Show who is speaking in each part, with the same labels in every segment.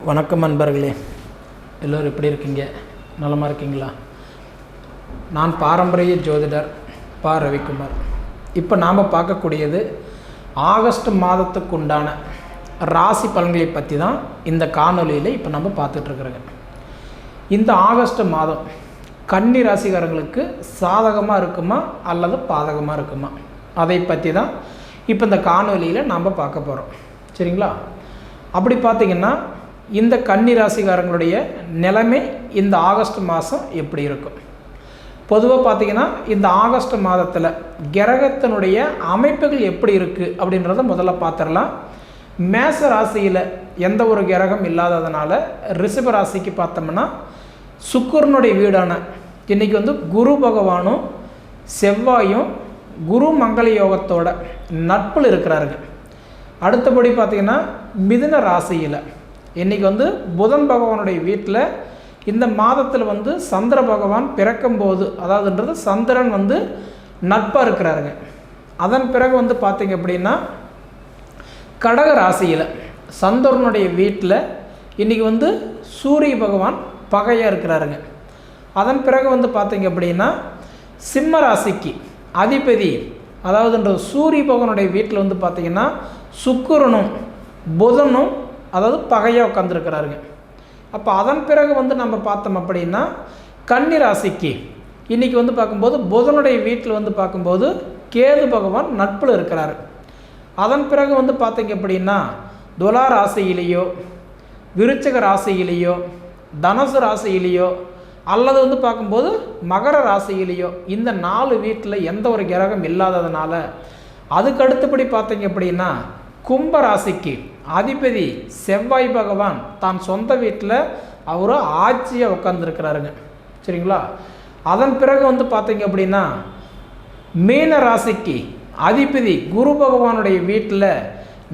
Speaker 1: வணக்கம் நண்பர்களே, எல்லோரும் எப்படி இருக்கீங்க? நலமாக இருக்கீங்களா? நான் பாரம்பரிய ஜோதிடர் பா ரவிக்குமார். இப்போ நாம் பார்க்கக்கூடியது ஆகஸ்ட் மாதத்துக்கு உண்டான ராசி பலன்களை பற்றி தான் இந்த காணொலியில் இப்போ நம்ம பார்த்துட்ருக்குறோங்க. இந்த ஆகஸ்ட் மாதம் கன்னி ராசிக்காரங்களுக்கு சாதகமாக இருக்குமா அல்லது பாதகமாக இருக்குமா, அதை பற்றி தான் இப்போ இந்த காணொலியில் நாம் பார்க்க போகிறோம். சரிங்களா? அப்படி பார்த்திங்கன்னா இந்த கன்னி ராசிக்காரங்களுடைய நிலைமை இந்த ஆகஸ்ட் மாதம் எப்படி இருக்கும்? பொதுவாக பார்த்திங்கன்னா இந்த ஆகஸ்ட் மாதத்தில் கிரகத்தினுடைய அமைப்புகள் எப்படி இருக்குது அப்படின்றத முதல்ல பார்த்துடலாம். மேச ராசியில் எந்த ஒரு கிரகம் இல்லாததுனால ரிஷப ராசிக்கு பார்த்தோம்னா சுக்கிரனுடைய வீடான இன்றைக்கி குரு பகவானும் செவ்வாயும் குரு மங்கள யோகத்தோட நட்பில் இருக்கிறாருங்க. அடுத்தபடி பார்த்திங்கன்னா மிதுன ராசியில் இன்றைக்கி புதன் பகவானுடைய வீட்டில் இந்த மாதத்தில் சந்திர பகவான் பிறக்கும்போது, அதாவதுன்றது சந்திரன் நட்பாக இருக்கிறாருங்க. அதன் பிறகு பார்த்திங்க அப்படின்னா கடக ராசியில் சந்திரனுடைய வீட்டில் இன்றைக்கி சூரிய பகவான் பகையாக இருக்கிறாருங்க. அதன் பிறகு பார்த்திங்க அப்படின்னா சிம்ம ராசிக்கு அதிபதி, அதாவதுன்றது சூரிய பகவானுடைய வீட்டில் பார்த்திங்கன்னா சுக்கிரனும் புதனும் அதாவது பகையாக உட்காந்துருக்கிறாருங்க. அப்போ அதன் பிறகு நம்ம பார்த்தோம் அப்படின்னா கன்னி ராசிக்கு இன்றைக்கி பார்க்கும்போது புதனுடைய வீட்டில் பார்க்கும்போது கேது பகவான் நட்பில் இருக்கிறாரு. அதன் பிறகு பார்த்திங்க அப்படின்னா துலா ராசியிலேயோ விருச்சிக ராசியிலேயோ தனுசு ராசியிலேயோ அல்லது பார்க்கும்போது மகர ராசியிலேயோ இந்த 4 வீட்டில் எந்த ஒரு கிரகம் இல்லாததுனால அதுக்கு அடுத்தபடி பார்த்திங்க அப்படின்னா கும்ப ராசிக்கு அதிபதி செவ்வாய் பகவான் தான் சொந்த வீட்டில் அவர் ஆட்சியாக உட்காந்துருக்கிறாருங்க. சரிங்களா? அதன் பிறகு பார்த்திங்க அப்படின்னா மீன ராசிக்கு அதிபதி குரு பகவானுடைய வீட்டில்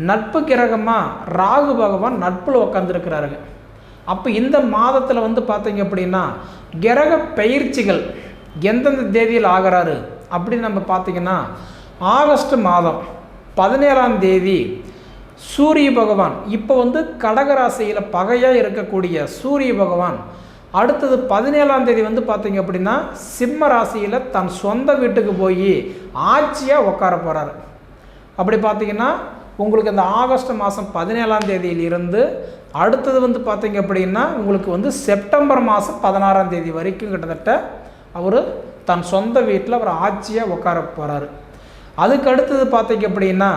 Speaker 1: நட்பு கிரகமாக ராகு பகவான் நட்பில் உட்காந்துருக்கிறாருங்க. அப்போ இந்த மாதத்தில் பார்த்திங்க அப்படின்னா கிரக பயிற்சிகள் எந்தெந்த தேதியில் ஆகிறாரு அப்படின்னு நம்ம பார்த்திங்கன்னா ஆகஸ்ட் மாதம் 17ஆம் தேதி சூரிய பகவான் இப்போ கடகராசியில் பகையாக இருக்கக்கூடிய சூரிய பகவான் அடுத்தது 17ஆம் தேதி பார்த்திங்க அப்படின்னா சிம்ம ராசியில் தன் சொந்த வீட்டுக்கு போய் ஆட்சியாக உட்கார போகிறார். அப்படி பார்த்திங்கன்னா உங்களுக்கு இந்த ஆகஸ்ட் மாதம் 17ஆம் தேதியிலிருந்து அடுத்தது பார்த்திங்க அப்படின்னா உங்களுக்கு செப்டம்பர் மாதம் 16ஆம் தேதி வரைக்கும் கிட்டத்தட்ட அவர் தன் சொந்த வீட்டில் அவர் ஆட்சியாக உட்கார போகிறாரு. அதுக்கு அடுத்தது பார்த்திங்க அப்படின்னா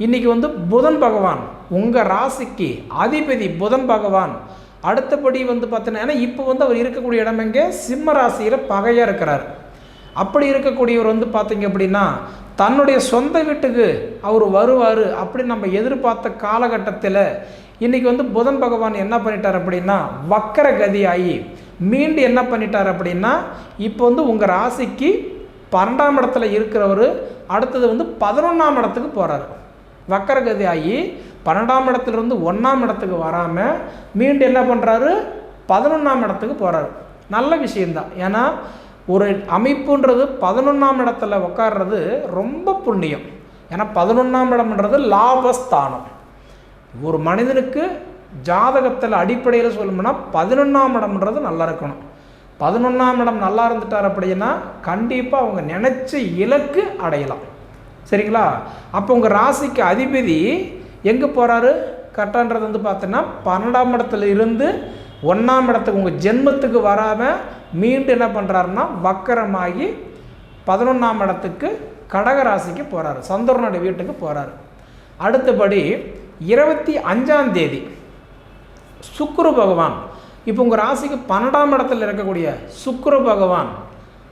Speaker 1: இன்றைக்கி புதன் பகவான் உங்கள் ராசிக்கு அதிபதி புதன் பகவான் அடுத்தபடி பார்த்தீங்கன்னா ஏன்னா இப்போ அவர் இருக்கக்கூடிய இடம் எங்கே சிம்ம ராசியில் பகையாக இருக்கிறார். அப்படி இருக்கக்கூடியவர் பார்த்திங்க அப்படின்னா தன்னுடைய சொந்த வீட்டுக்கு அவர் வருவார் அப்படின்னு நம்ம எதிர்பார்த்த காலகட்டத்தில் இன்றைக்கி புதன் பகவான் என்ன பண்ணிட்டார் அப்படின்னா வக்கர கதி ஆகி மீண்டும் என்ன பண்ணிட்டார் அப்படின்னா இப்போ உங்கள் ராசிக்கு 12ஆம் இடத்துல இருக்கிறவர் அடுத்தது 11ஆம் இடத்துக்கு போகிறார். வக்கரகதி ஆகி 12ஆம் இடத்துலேருந்து 1ஆம் இடத்துக்கு வராமல் மீண்டும் என்ன பண்ணுறாரு 11ஆம் இடத்துக்கு போகிறாரு. நல்ல விஷயந்தான். ஏன்னா ஒரு அமைப்புன்றது 11ஆம் இடத்துல உட்கார்றது ரொம்ப புண்ணியம். ஏன்னா 11ஆம் இடம்ன்றது லாபஸ்தானம். ஒரு மனிதனுக்கு ஜாதகத்தில் அடிப்படையில் சொல்லணும்னா 11ஆம் இடம்ன்றது நல்லா இருக்கணும். 11ஆம் இடம் நல்லா இருந்துட்டார் அப்படின்னா கண்டிப்பாக அவங்க நினச்ச இலக்கு அடையலாம். சரிங்களா? அப்போ உங்கள் ராசிக்கு அதிபதி எங்கே போகிறாரு கரெக்டான்றது பார்த்தீங்கன்னா 12ஆம் இடத்துல இருந்து 1ஆம் இடத்துக்கு உங்கள் ஜென்மத்துக்கு வராமல் மீண்டும் என்ன பண்ணுறாருன்னா வக்கரமாகி 11ஆம் இடத்துக்கு கடக ராசிக்கு போகிறாரு, சந்திரனுடைய வீட்டுக்கு போகிறாரு. அடுத்தபடி 25ஆம் தேதி சுக்கிர பகவான் இப்போ உங்கள் ராசிக்கு 12ஆம் இடத்துல இருக்கக்கூடிய சுக்கிர பகவான்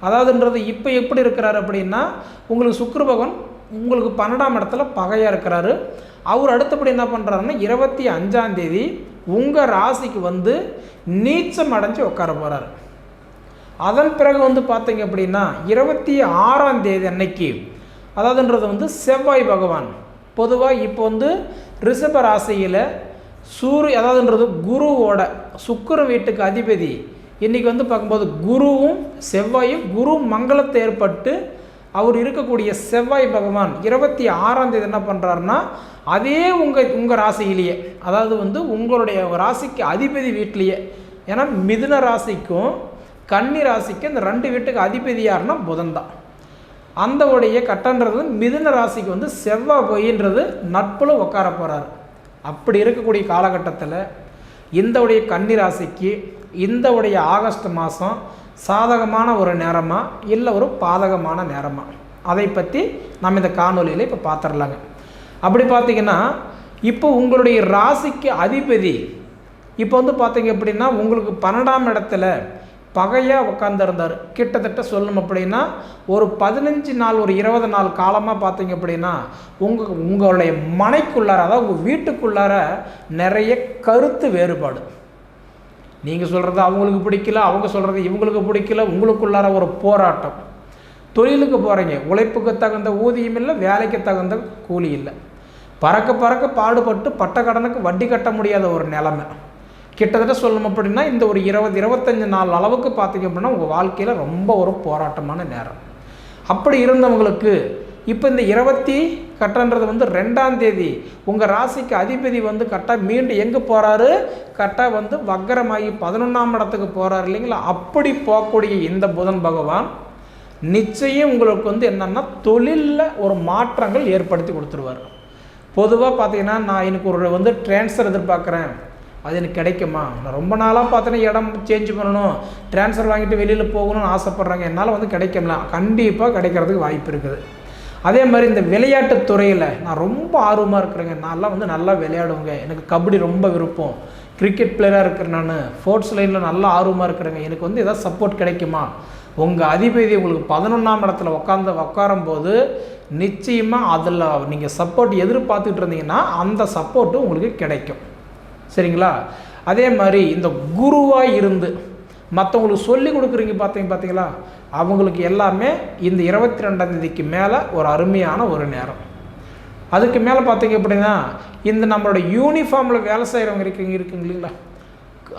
Speaker 1: அதாவதுன்றது இப்போ எப்படி இருக்கிறாரு அப்படின்னா உங்களுக்கு சுக்கிர பகவான் உங்களுக்கு 12ஆம் இடத்துல பகையாக இருக்கிறாரு. அவர் அடுத்தபடி என்ன பண்ணுறாருன்னா 25ஆம் தேதி உங்கள் ராசிக்கு நீச்சம் அடைஞ்சு உட்கார போகிறார். அதன் பிறகு பார்த்தீங்க அப்படின்னா 26ஆம் தேதி அன்னைக்கு அதாவதுன்றது செவ்வாய் பகவான் பொதுவாக இப்போ ரிஷப ராசியில் அதாவதுன்றது குருவோட சுக்கிர வீட்டுக்கு அதிபதி இன்றைக்கி பார்க்கும்போது குருவும் செவ்வாயும் குரு மங்களத்தை ஏற்பட்டு அவர் இருக்கக்கூடிய செவ்வாய் பகவான் 26ஆம் தேதி என்ன பண்ணுறாருன்னா அதே உங்கள் ராசியிலேயே, அதாவது வந்து உங்களுடைய ராசிக்கு அதிபதி வீட்டிலேயே, ஏன்னா மிதுன ராசிக்கும் கன்னி ராசிக்கும் இந்த 2 வீட்டுக்கு அதிபதி யாருன்னா புதன் தான். அந்த உடைய கட்டன்றது மிதுன ராசிக்கு வந்து செவ்வாய் போயின்றது நட்பில் உட்கார போகிறார். அப்படி இருக்கக்கூடிய காலகட்டத்தில் இந்த உடைய கன்னி ராசிக்கு இந்த உடைய ஆகஸ்ட் மாதம் சாதகமான ஒரு நேரமா இல்லை ஒரு பாதகமான நேரமா, அதை பற்றி நம்ம இந்த காணொலியில் இப்போ பார்த்துடலாங்க. அப்படி பார்த்திங்கன்னா இப்போ உங்களுடைய ராசிக்கு அதிபதி இப்போ வந்து பார்த்திங்க அப்படின்னா உங்களுக்கு 12ஆம் இடத்துல பகையாக உட்காந்துருந்தார். கிட்டத்தட்ட சொல்லணும் அப்படின்னா ஒரு 15 நாள் ஒரு 20 நாள் காலமாக பார்த்திங்க அப்படின்னா உங்களுடைய மனைக்குள்ளார, அதாவது உங்கள் வீட்டுக்குள்ளார நிறைய கருத்து வேறுபாடு. நீங்கள் சொல்கிறது அவங்களுக்கு பிடிக்கல, அவங்க சொல்கிறது இவங்களுக்கு பிடிக்கல, உங்களுக்குள்ளார ஒரு போராட்டம். தொழிலுக்கு போகிறீங்க, உழைப்புக்கு தகுந்த ஊதியம் இல்லை, வேலைக்கு தகுந்த கூலி இல்லை, பறக்க பறக்க பாடுபட்டு பட்ட கடனுக்கு வட்டி கட்ட முடியாத ஒரு நிலைமை. கிட்டத்தட்ட சொல்லணும் அப்படின்னா இந்த ஒரு 20-25 நாள் அளவுக்கு பார்த்திங்க அப்படின்னா உங்கள் வாழ்க்கையில் ரொம்ப ஒரு போராட்டமான நேரம். அப்படி இருந்தவங்களுக்கு இப்போ இந்த 20 கட்டன்றது வந்து 2ஆம் தேதி உங்கள் ராசிக்கு அதிபதி வந்து கரெக்டாக மீண்டும் எங்கே போகிறாரு, கரெக்டாக வந்து வக்கரமாகி 11ஆம் இடத்துக்கு போகிறாரு இல்லைங்களா. அப்படி போகக்கூடிய இந்த புதன் பகவான் நிச்சயம் உங்களுக்கு வந்து என்னென்னா தொழிலில் ஒரு மாற்றங்கள் ஏற்படுத்தி கொடுத்துருவார். பொதுவாக பார்த்தீங்கன்னா நான் எனக்கு ஒரு வந்து ட்ரான்ஸ்ஃபர் எதிர்பார்க்குறேன், அது எனக்கு கிடைக்குமா, நான் ரொம்ப நாளாக பார்த்தீங்கன்னா இடம் சேஞ்ச் பண்ணணும், ட்ரான்ஸ்ஃபர் வாங்கிட்டு வெளியில் போகணும்னு ஆசைப்பட்றாங்க, என்னால் வந்து கிடைக்கும்ல, கண்டிப்பாக கிடைக்கிறதுக்கு வாய்ப்பு இருக்குது. அதே மாதிரி இந்த விளையாட்டுத் துறையில் நான் ரொம்ப ஆர்வமாக இருக்கிறேங்க, நான்லாம் வந்து நல்லா விளையாடுவேங்க, எனக்கு கபடி ரொம்ப விருப்பம், கிரிக்கெட் பிளேயராக இருக்கிறேன், நான் ஸ்போர்ட்ஸ் லைனில் நல்லா ஆர்வமாக இருக்கிறேங்க, எனக்கு வந்து எதாவது சப்போர்ட் கிடைக்குமா. உங்கள் அதிபதி உங்களுக்கு 11ஆம் இடத்துல உட்காரும்போது நிச்சயமாக அதில் நீங்கள் சப்போர்ட் எதிர்பார்த்துட்டு இருந்தீங்கன்னா அந்த சப்போர்ட்டு உங்களுக்கு கிடைக்கும். சரிங்களா. அதே மாதிரி இந்த குருவாக இருந்து மற்றவங்களுக்கு சொல்லி கொடுக்குறீங்க பார்த்தீங்களா, அவங்களுக்கு எல்லாமே இந்த 22ஆம் தேதிக்கு மேலே ஒரு அருமையான ஒரு நேரம். அதுக்கு மேலே பார்த்தீங்க அப்படின்னா இந்த நம்மளோட யூனிஃபார்மில் வேலை செய்கிறவங்க இருக்குங்க இல்லைங்களா,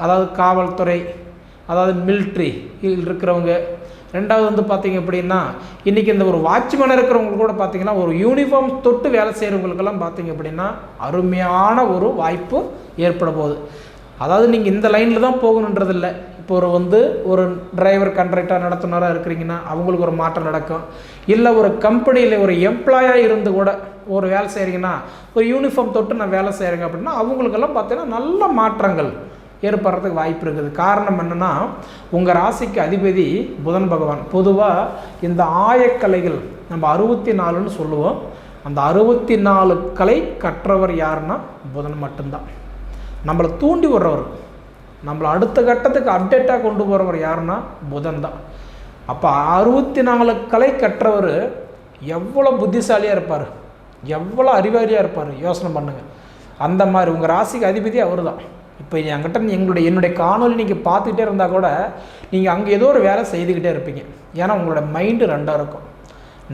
Speaker 1: அதாவது காவல்துறை, அதாவது மிலிட்ரி இருக்கிறவங்க, ரெண்டாவது வந்து பார்த்திங்க அப்படின்னா இன்றைக்கி இந்த ஒரு வாட்ச்மேன் இருக்கிறவங்களுக்கு கூட பார்த்திங்கன்னா ஒரு யூனிஃபார்ம் தொட்டு வேலை செய்கிறவங்களுக்கெல்லாம் பார்த்திங்க அப்படின்னா அருமையான ஒரு வாய்ப்பு ஏற்பட போகுது. அதாவது நீங்கள் இந்த லைனில் தான் போகணுன்றதில்லை. இப்போ ஒரு டிரைவர் கண்ட்ராக்டர் நடத்துனராக இருக்கிறீங்கன்னா அவங்களுக்கு ஒரு மாற்றம் நடக்கும். இல்லை ஒரு கம்பெனியில் ஒரு எம்ப்ளாயாக இருந்து கூட ஒரு வேலை செய்கிறீங்கன்னா ஒரு யூனிஃபார்ம் தொட்டு நான் வேலை செய்கிறேங்க அப்படின்னா அவங்களுக்கெல்லாம் பார்த்தீங்கன்னா நல்ல மாற்றங்கள் ஏற்படுறதுக்கு வாய்ப்பு இருக்குது. காரணம் என்னென்னா உங்கள் ராசிக்கு அதிபதி புதன் பகவான். பொதுவாக இந்த ஆயக்கலைகள் நம்ம 64ன்னு சொல்லுவோம். அந்த 64 கலை கற்றவர் யாருன்னா புதன் மட்டும்தான். நம்மளை தூண்டி விடுறவர், நம்மளை அடுத்த கட்டத்துக்கு அப்டேட்டாக கொண்டு போகிறவர் யாருன்னா புதன் தான். அப்போ 64 கலை கற்றவர் எவ்வளோ புத்திசாலியாக இருப்பார், எவ்வளோ அறிவாளியாக இருப்பார், யோசனை பண்ணுங்கள். அந்த மாதிரி உங்கள் ராசிக்கு அதிபதி அவர் தான். இப்போ என்கிட்ட என்னுடைய காணொலி நீங்கள் பார்த்துக்கிட்டே இருந்தால் கூட நீங்கள் அங்கே ஏதோ ஒரு வேலை செய்துக்கிட்டே இருப்பீங்க. ஏன்னா உங்களோட மைண்டு 2ஆக இருக்கும்.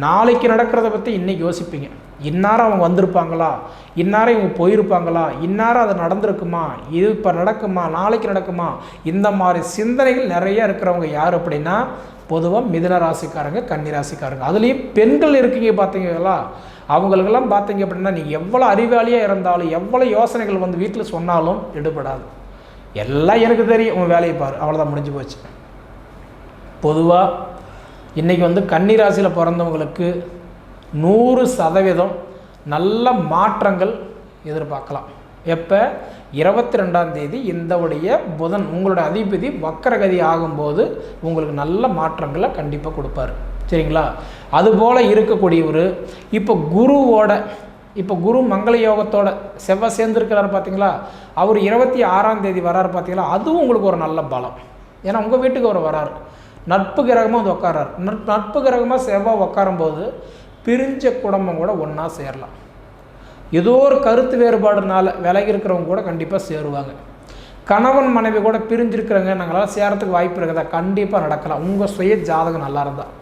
Speaker 1: நாளைக்கு நடக்கிறத பற்றி இன்றைக்கி யோசிப்பீங்க. இந்நேரம் அவங்க வந்திருப்பாங்களா, இந்நேரம் இவங்க போயிருப்பாங்களா, இந்நேரம் அது நடந்திருக்குமா, இது இப்போ நடக்குமா, நாளைக்கு நடக்குமா, இந்த மாதிரி சிந்தனைகள் நிறைய இருக்கிறவங்க யார் அப்படின்னா பொதுவாக மிதுன ராசிக்காரங்க, கன்னி ராசிக்காரங்க. அதுலேயும் பெண்கள் இருக்கீங்க பார்த்தீங்களா, அவங்களுக்கெல்லாம் பார்த்தீங்க அப்படின்னா நீங்கள் எவ்வளோ அறிவாளியாக இருந்தாலும் எவ்வளோ யோசனைகள் வந்து வீட்டில் சொன்னாலும் எடுபடாது. எல்லாம் எனக்கு தெரியும், உன் வேலையை பாரு, அவ்வளோதான், முடிஞ்சு போச்சு. பொதுவாக இன்றைக்கி வந்து கன்னி ராசியில் பிறந்தவங்களுக்கு 100% நல்ல மாற்றங்கள் எதிர்பார்க்கலாம். எப்போ 22ஆம் தேதி இந்த உடைய புதன் உங்களோட அதிபதி வக்கரகதி ஆகும்போது உங்களுக்கு நல்ல மாற்றங்களை கண்டிப்பாக கொடுப்பார். சரிங்களா. அதுபோல் இருக்கக்கூடியவர் இப்போ குருவோட, இப்போ குரு மங்கள யோகத்தோட செவ்வாய் சேர்ந்துருக்கிறார் பார்த்தீங்களா, அவர் 26ஆம் தேதி வராரு பார்த்தீங்களா, அதுவும் உங்களுக்கு ஒரு நல்ல பலம். ஏன்னா உங்கள் வீட்டுக்கு அவர் வராரு, நட்பு கிரகமாக வந்து உட்காரார். நட்பு கிரகமாக செவ்வாய் உட்காரும்போது பிரிஞ்ச குடும்பம் கூட ஒன்றா சேரலாம். ஏதோ ஒரு கருத்து வேறுபாடுனால விலகி இருக்கிறவங்க கூட கண்டிப்பாக சேருவாங்க. கணவன் மனைவி கூட பிரிஞ்சிருக்கிறவங்க நாங்களால் சேரத்துக்கு வாய்ப்பு இருக்குதா, கண்டிப்பாக நடக்கலாம் உங்கள் சுய ஜாதகம் நல்லா இருந்தால்.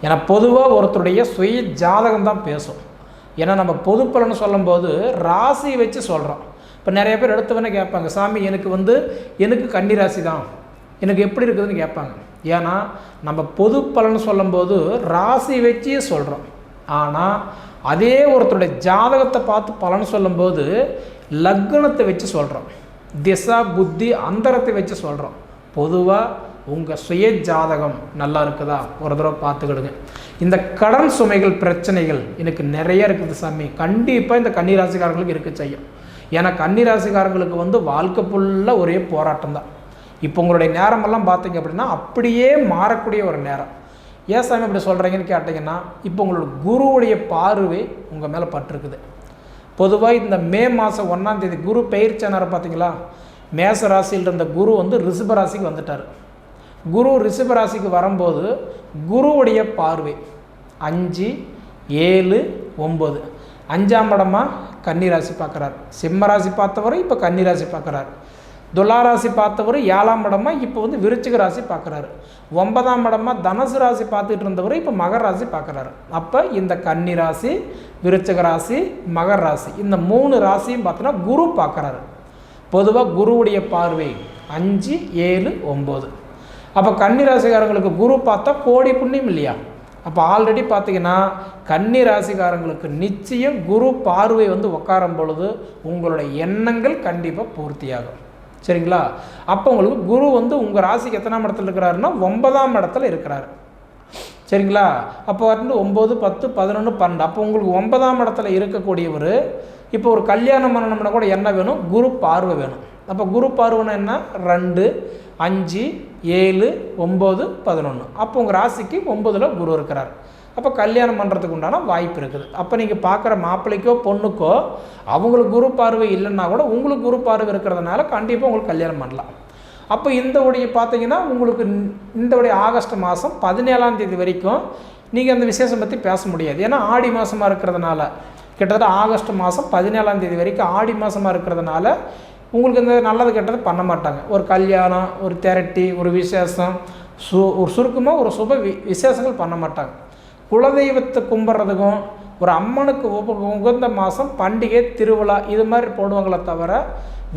Speaker 1: ஏன்னா பொதுவாக ஒருத்தருடைய சுய ஜாதகம் தான் பேசும். ஏன்னா நம்ம பொது பலன்னு சொல்லும்போது ராசியை வச்சு சொல்கிறோம். இப்போ நிறைய பேர் எடுத்தவொடனே கேட்பாங்க, சாமி எனக்கு கன்னி ராசி தான், எனக்கு எப்படி இருக்குதுன்னு கேட்பாங்க. ஏன்னா நம்ம பொது பலன் சொல்லும்போது ராசி வச்சே சொல்கிறோம். ஆனால் அதே ஒருத்தருடைய ஜாதகத்தை பார்த்து பலன் சொல்லும்போது லக்னத்தை வச்சு சொல்கிறோம், திசா புத்தி அந்தரத்தை வச்சு சொல்கிறோம். பொதுவாக உங்கள் சுய ஜாதகம் நல்லா இருக்குதா ஒரு தடவை பார்த்துக்கிடுங்க. இந்த கடன் சுமைகள் பிரச்சனைகள் எனக்கு நிறைய இருக்குது சாமி, கண்டிப்பாக இந்த கன்னிராசிக்காரங்களுக்கு இருக்க செய்யும். ஏன்னா கன்னிராசிக்காரங்களுக்கு வாழ்க்கை ஃபுல்லாக ஒரே போராட்டம் தான். இப்போ உங்களுடைய நேரமெல்லாம் பார்த்தீங்க அப்படின்னா அப்படியே மாறக்கூடிய ஒரு நேரம். ஏன் சாமி அப்படி சொல்கிறீங்கன்னு கேட்டிங்கன்னா, இப்போ உங்களோட குருவுடைய பார்வை உங்கள் மேலே பட்டிருக்குது. பொதுவாக இந்த மே மாதம் 1ஆம் தேதி குரு பயிற்சியானார் பார்த்தீங்களா, மேச ராசியில் இருந்த குரு ரிஷப ராசிக்கு வந்துட்டார். குரு ரிஷப ராசிக்கு வரும்போது குருவுடைய பார்வை 5, 7, 9 5ஆம் இடமாக கன்னிராசி பார்க்குறார். சிம்ம ராசி பார்த்தவரை இப்போ கன்னிராசி பார்க்குறார். துலாராசி பார்த்தவர் 7ஆம் இடமாக இப்போ விருச்சிக ராசி பார்க்குறாரு. 9ஆம் இடமாக தனுசு ராசி பார்த்துட்டு இருந்தவர் இப்போ மகர ராசி பார்க்குறாரு. அப்போ இந்த கன்னி ராசி, விருச்சிக ராசி, மகர ராசி இந்த 3 ராசியும் பார்த்தோன்னா குரு பார்க்குறாரு. பொதுவாக குருவுடைய பார்வை 5, 7, 9. அப்போ கன்னி ராசிக்காரங்களுக்கு குரு பார்த்தா கோடி புண்ணியம் இல்லையா? அப்போ ஆல்ரெடி பார்த்தீங்கன்னா கன்னி ராசிக்காரங்களுக்கு நிச்சயம் குரு பார்வை உட்காரும் பொழுது உங்களுடைய எண்ணங்கள் கண்டிப்பாக பூர்த்தியாகும். சரிங்களா? அப்போ உங்களுக்கு குரு உங்கள் ராசிக்கு எத்தனாம் இடத்துல இருக்கிறாருன்னா 9ஆம் இடத்துல இருக்கிறாரு. சரிங்களா? அப்போ 9, 10, 11, 12 அப்போ உங்களுக்கு 9ஆம் இடத்துல இருக்கக்கூடியவர் இப்போ ஒரு கல்யாணம் பண்ணணும்னா கூட என்ன வேணும்? குரு பார்வை வேணும். அப்போ குரு பார்வைன்னா என்ன? 2, 5, 7, 9, 11 அப்போ உங்கள் ராசிக்கு 9ல் குரு இருக்கிறார். அப்போ கல்யாணம் பண்ணுறதுக்கு உண்டான வாய்ப்பு இருக்குது. அப்போ நீங்கள் பார்க்குற மாப்பிள்ளைக்கோ பொண்ணுக்கோ அவங்களுக்கு குரு பார்வை இல்லைன்னா கூட உங்களுக்கு குரு பார்வை இருக்கிறதுனால கண்டிப்பாக உங்களுக்கு கல்யாணம் பண்ணலாம். அப்போ இந்த உடைய பார்த்தீங்கன்னா உங்களுக்கு இந்த உடைய ஆகஸ்ட் மாதம் 17ஆம் தேதி வரைக்கும் நீங்கள் அந்த விசேஷம் பற்றி பேச முடியாது. ஏன்னா ஆடி மாதமாக இருக்கிறதுனால கிட்டத்தட்ட ஆகஸ்ட் மாதம் 17ஆம் தேதி வரைக்கும் ஆடி மாதமாக இருக்கிறதுனால உங்களுக்கு இந்த நல்லது கெட்டது பண்ண மாட்டாங்க. ஒரு கல்யாணம், ஒரு திரட்டி, ஒரு விசேஷம், ஒரு சுருக்கமாக ஒரு சுப விசேஷங்கள் பண்ண மாட்டாங்க. குலதெய்வத்தை கும்பிட்றதுக்கும் ஒரு அம்மனுக்கு உகந்த மாதம் பண்டிகை, திருவிழா இது மாதிரி போடுவாங்களே தவிர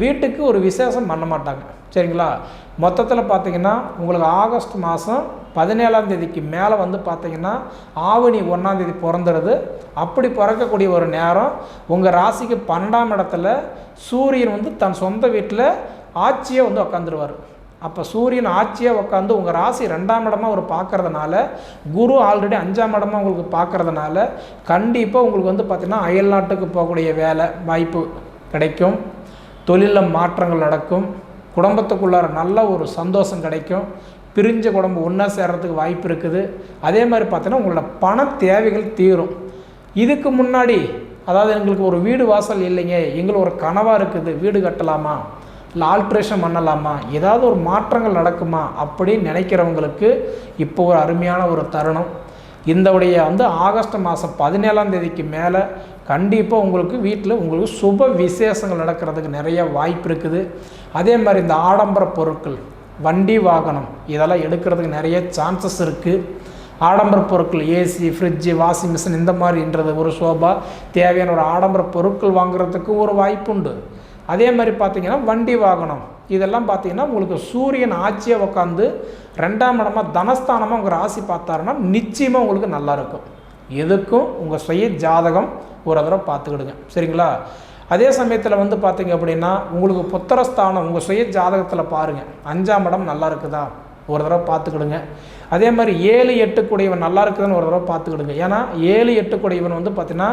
Speaker 1: வீட்டுக்கு ஒரு விசேஷம் பண்ண மாட்டாங்க. சரிங்களா? மொத்தத்தில் பார்த்திங்கன்னா உங்களுக்கு ஆகஸ்ட் மாதம் 17ஆம் தேதிக்கு மேலே பார்த்திங்கன்னா ஆவணி 1ஆம் தேதி பிறந்துடுது. அப்படி பிறக்கக்கூடிய ஒரு நேரம் உங்கள் ராசிக்கு 12ஆம் இடத்துல சூரியன் தன் சொந்த வீட்டில் ஆட்சியை உட்காந்துருவார். அப்போ சூரியன் ஆட்சியாக உட்காந்து உங்கள் ராசி 2ஆம் இடமாக ஒரு பார்க்குறதுனால குரு ஆல்ரெடி 5ஆம் இடமாக உங்களுக்கு பார்க்குறதுனால கண்டிப்பாக உங்களுக்கு பார்த்திங்கன்னா அயல் நாட்டுக்கு போகக்கூடிய வேலை வாய்ப்பு கிடைக்கும், தொழிலில் மாற்றங்கள் நடக்கும், குடும்பத்துக்குள்ளார நல்ல ஒரு சந்தோஷம் கிடைக்கும், பிரிஞ்ச குடும்பம் ஒன்றா சேர்கிறதுக்கு வாய்ப்பு இருக்குது. அதே மாதிரி பார்த்தீங்கன்னா உங்களோட பண தேவைகள் தீரும். இதுக்கு முன்னாடி அதாவது எங்களுக்கு ஒரு வீடு வாசல் இல்லைங்க, எங்களுக்கு ஒரு கனவாக இருக்குது, வீடு கட்டலாமா இல்லை ஆல்ட்ரேஷன் பண்ணலாமா, ஏதாவது ஒரு மாற்றங்கள் நடக்குமா அப்படின்னு நினைக்கிறவங்களுக்கு இப்போ ஒரு அருமையான ஒரு தருணம். இந்த உடைய ஆகஸ்ட் மாதம் 17ஆம் தேதிக்கு மேலே கண்டிப்பாக உங்களுக்கு வீட்டில் உங்களுக்கு சுப விசேஷங்கள் நடக்கிறதுக்கு நிறைய வாய்ப்பு இருக்குது. அதே மாதிரி இந்த ஆடம்பர பொருட்கள், வண்டி வாகனம் இதெல்லாம் எடுக்கிறதுக்கு நிறைய சான்சஸ் இருக்குது. ஆடம்பர பொருட்கள் ஏசி, ஃப்ரிட்ஜு, வாஷிங் மிஷின் இந்த மாதிரின்றது ஒரு சோபா தேவையான ஒரு ஆடம்பர பொருட்கள் வாங்குறதுக்கு ஒரு வாய்ப்பு உண்டு. அதே மாதிரி பார்த்திங்கன்னா வண்டி வாகனம் இதெல்லாம் பார்த்திங்கன்னா உங்களுக்கு சூரியன் ஆட்சியாக உட்காந்து 2ஆம் இடமாக தனஸ்தானமாக உங்கள் ராசி பார்த்தாருன்னா நிச்சயமாக உங்களுக்கு நல்லாயிருக்கும். எதுக்கும் உங்கள் சுய ஜாதகம் ஒரு தடவை பார்த்துக்கிடுங்க. சரிங்களா? அதே சமயத்தில் பார்த்திங்க அப்படின்னா உங்களுக்கு புத்திரஸ்தானம் உங்கள் சுய ஜாதகத்தில் பாருங்கள், 5ஆம் இடம் நல்லா இருக்குதா ஒரு தடவை பார்த்துக்கிடுங்க. அதே மாதிரி 7, 8 கூடியவன் நல்லா இருக்குதுன்னு ஒரு தடவை பார்த்துக்கிடுங்க. ஏன்னா 7, 8 கூடியவன் பார்த்திங்கன்னா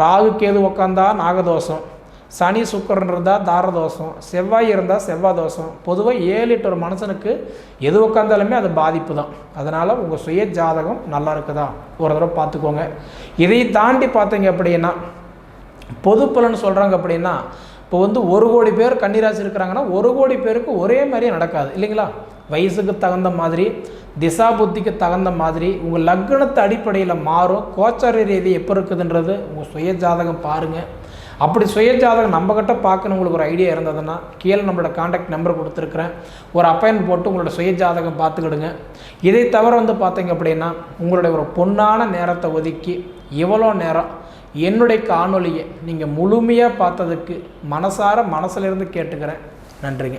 Speaker 1: ராகு கேது உட்காந்தா நாகதோஷம், சனி சுக்கரன் இருந்தால் தாரதோஷம், செவ்வாய் இருந்தால் செவ்வாய் தோஷம். பொதுவாக 7, 8 ஒரு மனுஷனுக்கு எது உட்காந்தாலுமே அது பாதிப்பு தான். அதனால் உங்கள் சுய ஜாதகம் நல்லா இருக்குதா ஒரு தடவை பார்த்துக்கோங்க. இதை தாண்டி பார்த்தீங்க அப்படின்னா பொது பலன் சொல்கிறாங்க அப்படின்னா இப்போ 1 கோடி பேர் கன்னிராசி இருக்கிறாங்கன்னா 1 கோடி பேருக்கு ஒரே மாதிரியே நடக்காது இல்லைங்களா? வயசுக்கு தகுந்த மாதிரி, திசா புத்திக்கு தகுந்த மாதிரி உங்கள் லக்னத்து அடிப்படையில் மாறும். கோச்சார ரீதி எப்போ இருக்குதுன்றது உங்கள் சுய ஜாதகம் பாருங்கள். அப்படி சுய ஜாதகம் நம்மக்கிட்ட பார்க்கணும் உங்களுக்கு ஒரு ஐடியா இருந்ததுன்னா கீழே நம்மளோட காண்டாக்ட் நம்பர் கொடுத்துருக்குறேன், ஒரு அப்பாயின்மெண்ட் போட்டு உங்களோட சுய ஜாதகம் பார்த்துக்கிடுங்க. இதை தவிர பார்த்தீங்க அப்படின்னா உங்களுடைய ஒரு பொன்னான நேரத்தை ஒதுக்கி எவ்வளோ நேரம் என்னுடைய காணொலியை நீங்கள் முழுமையாக பார்த்ததுக்கு மனசிலிருந்து கேட்டுக்கிறேன். நன்றிங்க.